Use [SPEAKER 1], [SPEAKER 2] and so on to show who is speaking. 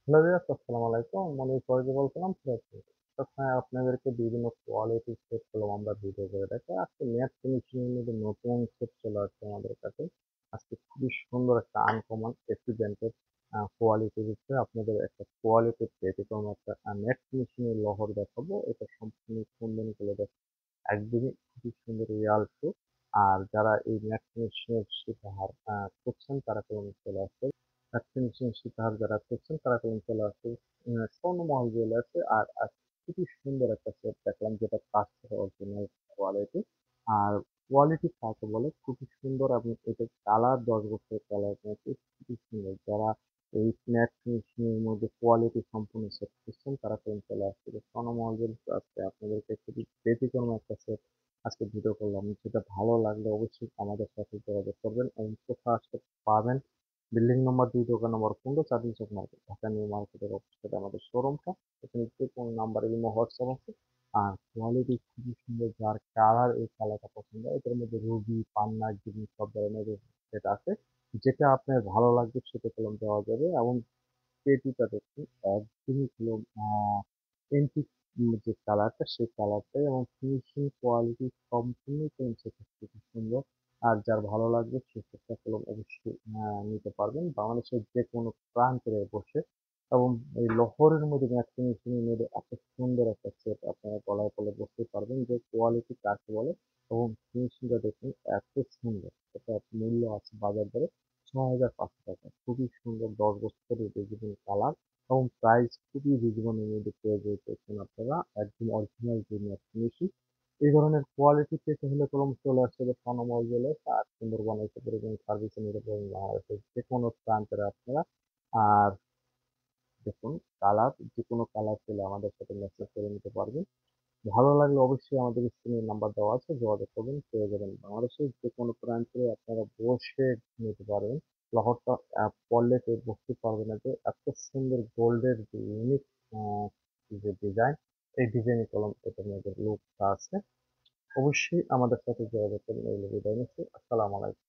[SPEAKER 1] Hello viewers, আসসালামু আলাইকুম। আমি ফয়েজ বলছিলাম সিরাজ থেকে। সবসময় আপনাদেরকে বিভিন্ন কোয়ালিটির সেটগুলো আমরা ভিডিও করে থাকি। আজকে ম্যাট ফিনিশিং এর মধ্যে নতুন সেট চলে আসছে আমাদের কাছে। আজকে খুবই সুন্দর একটা আনকমন এক্সিডেন্টেড কোয়ালিটির উপরে আপনাদের একটা কোয়ালিটির ব্যতিক্রম একটা ম্যাট ফিনিশিং এর লহর দেখাবো। এটা সম্পূর্ণ সুন্দর করে একদমই খুবই সুন্দর রিয়াল টু। আর যারা এই ম্যাট ফিনিশিং এর শিকার করছেন তারা কেমন চলে আসছে। ফিনিশিং শিকার যারা করছেন তারা কেমন চলে আসছে স্বর্ণমহল জুয়েলার্সে। আর খুবই সুন্দর একটা সেট দেখলাম যেটা কাছ থেকে অরিজিনাল কোয়ালিটি। আর কোয়ালিটি কাকে বলে খুবই সুন্দর। আপনি এটা কালার 10 বছরের কালার খুবই সুন্দর। যারা এই ম্যাট ফিনিশিং এর মধ্যে কোয়ালিটি সম্পূর্ণ সেট করছেন তারা কেমন চলে আসছে স্বর্ণমহল জুয়েলার্স। আজকে আপনাদেরকে খুবই ব্যতিক্রম একটা সেট আজকে ভিডিও করলাম। যেটা ভালো লাগলে অবশ্যই আমাদের সাথে যোগাযোগ করবেন এবং কোথায় আসতে পাবেন। বিল্ডিং নম্বর 2, দোকান নম্বর 15, চাঁদনী চক মার্কেট, ঢাকা নিউ মার্কেটের অপোজিটে আমাদের শোরুমটা। এখানে যে কোনো নাম্বারে ইমো হোয়াটসঅ্যাপ আছে। আর কোয়ালিটি খুবই সুন্দর। যার কালার এই কালারটা পছন্দ হয়, এটার মধ্যে রুবি, পান্না, গ্রিন সব ধরনের সেটা আছে। যেটা আপনার ভালো লাগবে সেটা কলম দেওয়া যাবে। এবং পেটিটা দেখুন একদমই হলো এন্টিক যে কালারটা সেই কালারটাই, এবং ফিনিশিং কোয়ালিটি সম্পূর্ণ চেঞ্জ খুব সুন্দর। আর যার ভালো লাগবে সে সেটা কলম অবশ্যই নিতে পারবেন বাংলাদেশের যে কোনো প্রান্তে বসে। এবং এই লহরের মধ্যে ম্যাট ফিনিশিং এর মধ্যে এত সুন্দর একটা সেট আপনারা গলায় পরে বসতে পারবেন যে কোয়ালিটি কাকে বলে। এবং ফিনিশিংটা দেখুন এত সুন্দর। এটা মূল্য আছে বাজার দরে 6,500 টাকা। খুবই সুন্দর 10 বছরের ডিজিটাল কালার এবং প্রাইস খুবই রিজনেবল মধ্যে পেয়ে যেতেছেন আপনারা। একদম অরিজিনাল প্রিমিয়ার ফিনিশিং। এই ধরনের কোয়ালিটি পেতে হলে কলম চলে আসতে হবে স্বর্ণমহল জুয়েলার্স। আর সুন্দরবন এসে পরিবহন সার্ভিসে নিতে পারবেন বাংলাদেশের যে কোনো প্রান্তের আপনারা। আর দেখুন কালার যে কোনো কালার পেলে আমাদের সাথে মেসেজ করে নিতে পারবেন। ভালো লাগলে অবশ্যই আমাদের স্ক্রিনে নাম্বার দেওয়া আছে, যোগাযোগ করবেন, পেয়ে যাবেন। বাংলাদেশের যে কোনো প্রান্তে আপনারা বসে নিতে পারবেন। লহরটা পড়লে কেউ বুঝতে পারবে না যে এত সুন্দর গোল্ডের যে ইউনিক যে ডিজাইন, এই ডিজাইনের কলম এটার মধ্যে লুকটা আছে। অবশ্যই আমাদের সাথে যোগাযোগ করবেন। এই বিদায় নিচ্ছি। আসসালামু আলাইকুম।